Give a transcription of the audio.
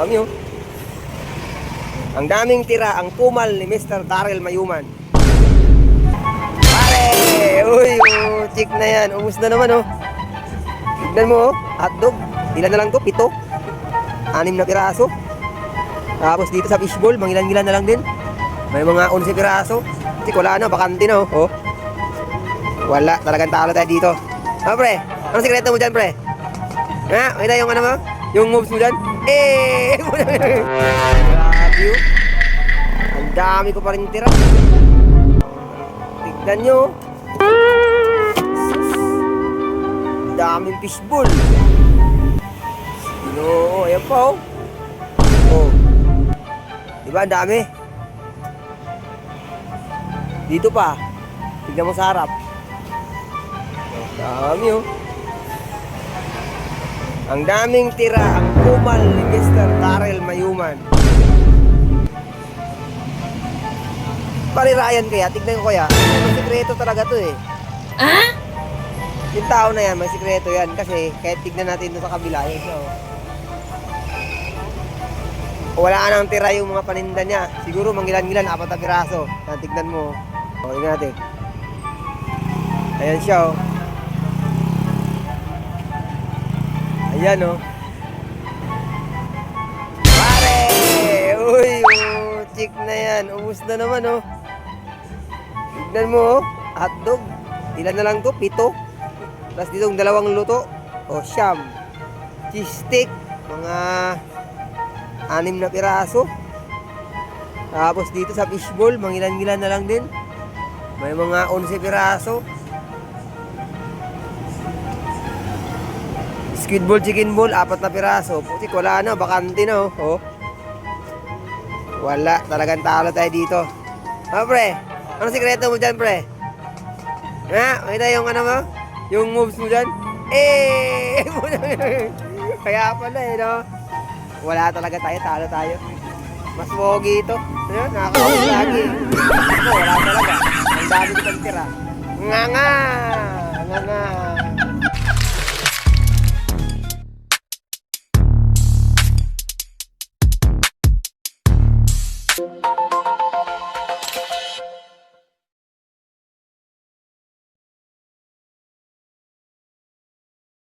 Kami oh. Ang daming tira, ang kumal ni Mr. Darrell Mayuman. Pare! Uy, oh, chick na yan. Umus na naman oh. Tignan mo oh, hotdog. Ilan na lang to? 7. 6 na piraso. Tapos dito sa fishbowl, mangilan-gilan na lang din. May mga 11 piraso. Kasi wala na, bakante na oh. Wala, talagang talo tayo dito. Ah, pre, anong sikreto mo dyan, pre? Ha? Makita yung ano mo? Yung moves mo dyan? Grabe oh. Ang dami ko pa rin tira. Tignan nyo. Ang daming fishbowl. Ginoo, ayan pa oh. Oh. Diba ang dami? Dito pa. Tignan mo sa harap. Dami oh. Ang daming tira, ang kumal ni Mr. Darrell Mayuman. Pare Ryan kaya, tignan ko kaya. May sikreto talaga to eh. Ah? Yung tao na yan, may sikreto yan. Kasi kahit tignan natin doon sa kabila. Yun, so, wala nang tira yung mga paninda niya. Siguro manggilan-gilan, 4 na piraso. Tignan mo. O, tignan natin. Ayan siya oh. Ayan oh. Pare! Uy, oh, chick na yan. Umus na naman oh. Tignan mo oh, hotdog. Ilan na lang to? 7. Tapos ditong 2 luto. O, siyam. Cheese stick. Mga 6 na piraso. Tapos dito sa fishbowl, mangilan-gilan na lang din. May mga 11 piraso. Squid ball, chicken ball, 4 na piraso. Putik, wala na, bakante na oh. Wala, talagang talo tayo dito. Ha, pre? Anong sikreto mo dyan, pre? Ha? Makita yung ano mo? Yung moves mo dyan? Kaya pala eh, no? Wala talaga tayo, talo tayo. Mas pogi ito. Ano? Nakakawin lagi. Ako, wala talaga. Ang dami kitang tira. Nga nga.